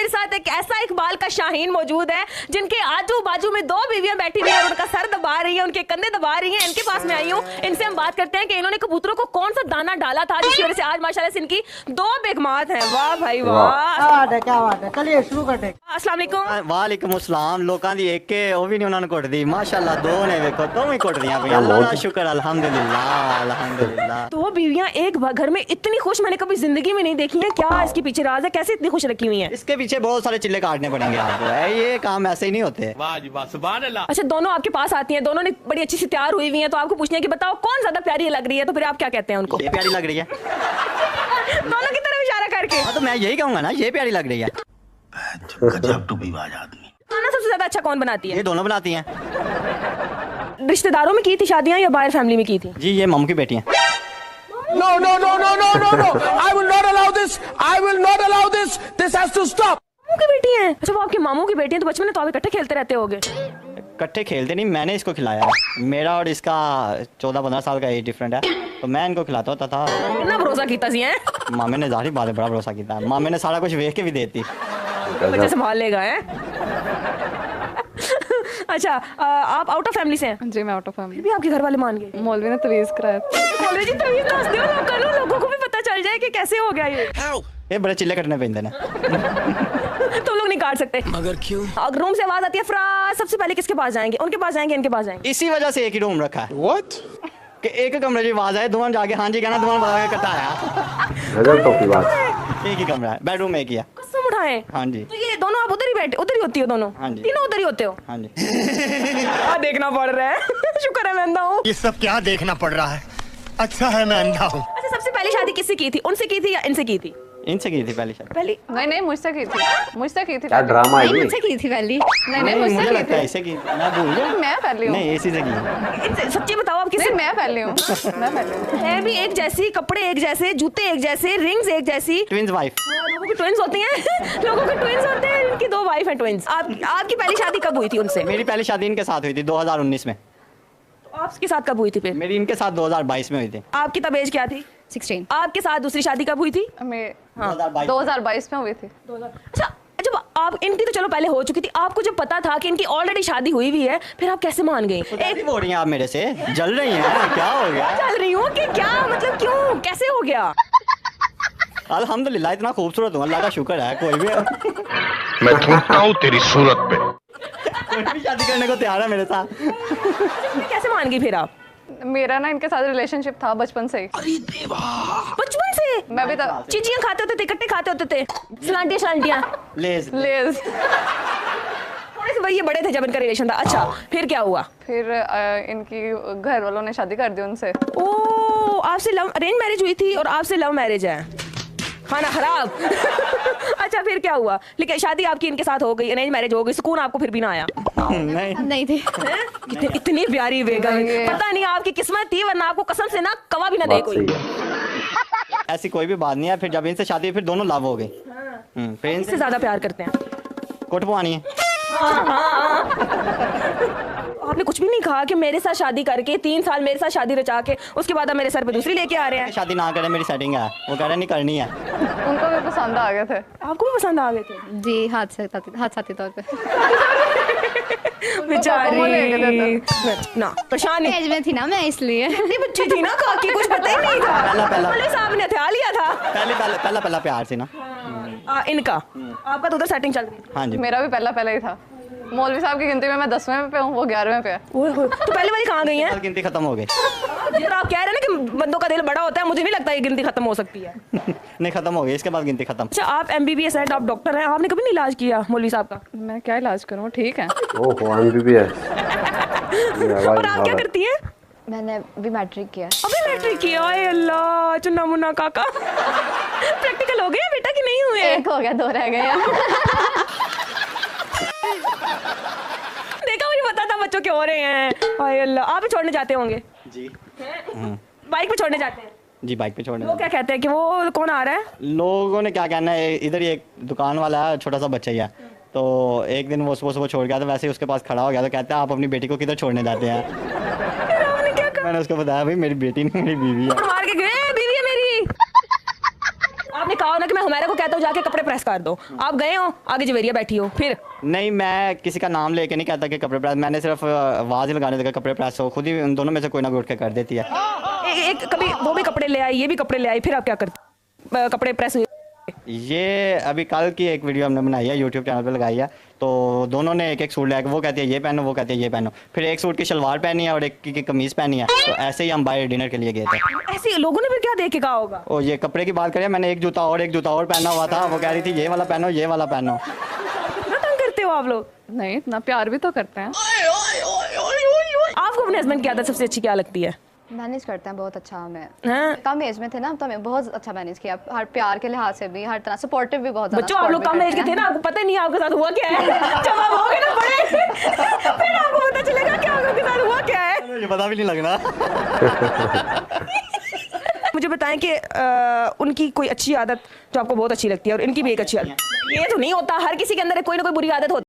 मेरे साथ एक ऐसा इकबाल का शाहीन मौजूद है जिनके आजू बाजू में दो बीवियां बैठी हुई हैं और उनका सर दबा रही है, उनके कंधे दबा रही हैं। इनके पास में आई हूँ, इनसे हम बात करते हैं कि इन्होंने कबूतरों को कौन सा दाना डाला था जिसकी वजह से आज माशाल्लाह से इनकी दो बेगमात हैं। वाह भाई वाह, क्या बात है। चलिए शुरू करते हैं। अस्सलाम वालेकुम। वालेकुम अस्सलाम। लोकां दी एक के ओ भी नहीं उन्होंने कुट दी माशाल्लाह, दो ने देखो दो ही कुट दियां। अल्लाह का शुक्र, अल्हम्दुलिल्लाह अल्हम्दुलिल्लाह। दो बीवियां एक घर में इतनी खुश मैंने कभी जिंदगी में नहीं देखी है। क्या इसके पीछे राज है, कैसे इतनी खुश रखी हुई है? इसके पीछे बहुत सारे चिल्ले काटने पड़ेंगे आपको, ये काम ऐसे ही नहीं होते। वाह जी वाह, सुभान अल्लाह। अच्छा, दोनों आपके पास आती हैं, दोनों ने बड़ी अच्छी सी तैयार हुई हुई हैं, तो आपको पूछने की बताओ कौन ज्यादा प्यारी लग रही है, तो फिर आप क्या कहते हैं उनको? ये प्यारी लग रही है। दोनों की तरफ इशारा करके। हाँ तो मैं यही कहूंगा ना, ये प्यारी लग रही है। गजब टूबीबाज आदमी। खाना सबसे ज्यादा अच्छा कौन बनाती है? ये दोनों बनाती हैं। रिश्तेदारों में की थी शादियां या बाहर फैमिली में की थी? जी ये मम्मी की बेटी हैं। No, no, no, no, no, no, no. I will not allow this. I will not allow this. This has to stop. मामू की बेटी हैं? अच्छा, वो आपके मामू की बेटी हैं, तो बचपन में तो आप इकट्ठे खेलते रहते होगे। इकट्ठे खेलते नहीं, मैंने इसको खिलाया। मेरा और इसका 14-15 साल का एज डिफरेंट है, तो मैं इनको खिलाता होता था। कितना भरोसा कीता सी हैं? मामे ने जाहिर बात है बड़ा भरोसा किया। मामे ने सारा कुछ देख के भी देती। बच्चे संभाल लेगा है। अच्छा, आप आउट ऑफ फैमिली से हैं? जी मैं आउट ऑफ फैमिली। भी आपके घर वाले मान गए? मौलवी ने तवीज़ कराया। मौलवी जी तमीज़ दस दो लोगों को भी पता चल जाए कि कैसे हो गया ये बड़े चिल्ले कटने पे ना। तो लोग नहीं काट सकते। मगर क्यों? अगर रूम से आवाज आती है फराज, सबसे पहले किसके पास जाएंगे? उनके पास जाएंगे, इनके पास जाएंगे? इसी वजह से एक ही रूम रखा है। What? कि एक कमरे की आवाज आए, दोनों जाके हाँ जी कहना, दोनों बता के कटा आया। गजब टोपी बात। एक ही कमरा है, बेडरूम एक ही है। कसम उठाए। हाँ जी। तो ये दोनों आप उधर ही बैठे, उधर ही होती हो दोनों? हाँ जी। तीनों उधर ही होते हो? हाँ जी। देखना पड़ रहा है। शुक्र है मैं अंधा हूँ। ये सब क्या देखना पड़ रहा है? अच्छा है मैं अंधा हूँ। अच्छा, सबसे पहली शादी किससे की थी? उनसे की थी या इनसे की थी? इनसे की थी पहली शादी। पहली नहीं मुझसे की थी, मुझसे की थी। क्या ड्रामा है ये? मुझसे की थी पहली। नहीं मुझे मुझसे की लगता है थी। इसे की, मैं भूल गया। मैं पहली हूँ। नहीं इसी से की। इनसे सच्ची बताओ आप किससे? नहीं मैं पहली हूँ, मैं पहली हूँ। है भी एक जैसी, कपड़े एक जैसे, जूते एक जैसे, रिंग्स एक जैसी। Twins wife. लोगों की ट्विंस होती हैं। लोगों के ट्विंस होते हैं, इनकी दो वाइफ हैं ट्विंस। आपकी पहली शादी कब हुई थी उनसे? मेरी पहली शादी इनके साथ हुई थी 2019 में। तो आपके साथ कब हुई थी फिर? मेरी इनके साथ 2022 में हुई थी। आपकी तब एज क्या थी? 16। आपके साथ दूसरी शादी कब हुई थी? मैं 2022 में हुई थी। अच्छा, जब आप इनकी तो चलो पहले हो चुकी थी, आपको जब पता था कि इनकी ऑलरेडी शादी हुई भी है, फिर आप कैसे मान गई? एक बोल रही हैं आप मेरे से, जल रही हैं क्या हो गया? चल रही हूँ कि क्या मतलब, क्यों, कैसे हो गया? अल्हम्दुलिल्लाह इतना खूबसूरत हूँ, अल्लाह का शुक्र है। कोई भी मैं टूटता हूँ तेरी सूरत पे। कोई भी शादी करने को तैयार है मेरे साथ। कैसे मान गई फिर आप? मेरा ना इनके साथ रिलेशनशिप था बचपन से ही। बचपन से? मैं भी चीजियां खाते होते थे, इकट्ठे खाते होते थे, सलांटियां लेज। लेज। थोड़े से भाई ये बड़े थे जब इनका रिलेशन था। अच्छा, फिर क्या हुआ? फिर इनकी घर वालों ने शादी कर दी उनसे। ओ, आपसे लव अरेंज मैरिज हुई थी और आपसे लव मैरिज है? खाना खराब। अच्छा, फिर क्या हुआ? लेकिन शादी आपकी इनके साथ हो गई, अरेंज मैरिज हो गई, सुकून आपको फिर भी ना आया? नहीं थे। इतनी प्यारी बेगम, पता नहीं आपकी किस्मत थी, वरना आपको कसम से ना कवा भी ना दे कोई। ऐसी कोई भी बात नहीं है। फिर जब इनसे शादी फिर दोनों लव हो गई। फिर इनसे ज्यादा प्यार करते हैं? कोट पवानी है। आपने कुछ भी नहीं कहा कि मेरे साथ शादी करके 3 साल मेरे साथ शादी रचा के उसके बाद आप मेरे सर पे दूसरी लेके आ रहे हैं? शादी ना करे, मेरी सेटिंग है। वो कह रहे नहीं करनी है। उनको भी पसंद आ गए थे। आपको भी पसंद आ गए थे? जी, हादसाती तौर पे। बेचारी ना परेशान एज में थी ना मैं, इसलिए। इतनी बच्ची थी ना काकी, कुछ पता ही नहीं था। पहला पुलिस साहब ने हथियार लिया था। पहला प्यार से ना। इनका आपका तो उधर सेटिंग चल रही थी? हाँ जी। मेरा भी पहला ही था। मौलवी साहब की गिनती में मैं 10वें पे हूँ, वो 11वें पे है। तो पहले वाली कहाँ गई है? गिनती खत्म हो गई। जिस तरह आप कह रहे हैं ना कि बंदों का दिल बड़ा होता है, मुझे नहीं लगता ये गिनती खत्म हो सकती है। नहीं खत्म हो गई, इसके बाद गिनती खत्म। अच्छा, आप MBBS हैं, आप डॉक्टर हैं, आपने कभी नहीं इलाज किया मौलवी साहब का? मैं क्या इलाज करूँ, ठीक है। ओहो MBBS। और आप क्या करती हैं? मैंने भी मैट्रिक किया। अभी मैट्रिक किया? आए अल्लाह, चुन्ना मुन्ना काका। प्रैक्टिकल हो गया बेटा कि नहीं हुए? एक हो गया, 2 रह गए। देखा, मुझे पता था बच्चों के हो रहे हैं। आए अल्लाह, आप भी छोड़ने जाते होंगे? जी। बाइक पे छोड़ने जाते हैं? जी बाइक पे छोड़ने। लोग क्या कहते हैं कि वो कौन आ रहा है? लोगों ने क्या कहना है, इधर ही एक दुकान वाला है, छोटा सा बच्चा ही है। तो एक दिन वो सुबह छोड़ गया, तो वैसे ही उसके पास खड़ा हो गया, तो कहते हैं आप अपनी बेटी को किधर छोड़ने जाते हैं? आपने क्या कहा? मैंने उसको बताया भाई मेरी बेटी नहीं, मेरी बीवी है। मार के गए, बीवी है मेरी। आपने कहा ना कि मैं हमारे को कहते हो जाके कपड़े प्रेस कर दो, आप गए हो, आगे जवेरिया बैठी हो, फिर नहीं, मैं किसी का नाम लेके नहीं कहता कि कपड़े प्रेस, मैंने सिर्फ आवाज़ लगाने देगा कपड़े प्रेस हो, खुद ही उन दोनों में से कोई ना कोई उठ के कर देती है। एक कभी वो भी कपड़े ले आई, ये भी कपड़े ले आई, फिर आप क्या करते? कपड़े प्रेस हुए। ये अभी कल की एक वीडियो हमने बनाई है, यूट्यूब चैनल पे लगाई है, तो दोनों ने एक एक सूट लिया, वो कहती है ये पहनो, वो कहती है ये पहनो, फिर एक सूट की शलवार पहनी है और एक की कमीज़ पहनी है, तो ऐसे ही हम बाहर डिनर के लिए गए थे। ऐसे लोगों ने फिर क्या देख के कहा होगा? ओ ये कपड़े की बात करें, मैंने एक जूता और पहना हुआ था, वो कह रही थी ये वाला पहनो, ये वाला पहनो। इतना तंग करते हो आप लोग? नहीं, इतना प्यार भी तो करते हैं। आपको अपने हस्बैंड की आदत सबसे अच्छी क्या लगती है? मैनेज करते हैं बहुत अच्छा हमें। हाँ? कम एज में थे ना, तो हमें बहुत अच्छा मैनेज किया, हर प्यार के लिहाज से भी, हर तरह सपोर्टिव भी बहुत। बच्चों आप लोग कम एज के थे ना, आपको पता नहीं आपके साथ हुआ क्या है। जब आप होगे ना बड़े फिर आपको पता चलेगा कि आपके साथ हुआ क्या है। ये पता भी नहीं लगना। मुझे बताएं कि उनकी कोई अच्छी आदत जो आपको बहुत अच्छी लगती है और इनकी भी एक अच्छी आदत। ये तो नहीं होता, हर किसी के अंदर कोई ना कोई बुरी आदत होती है।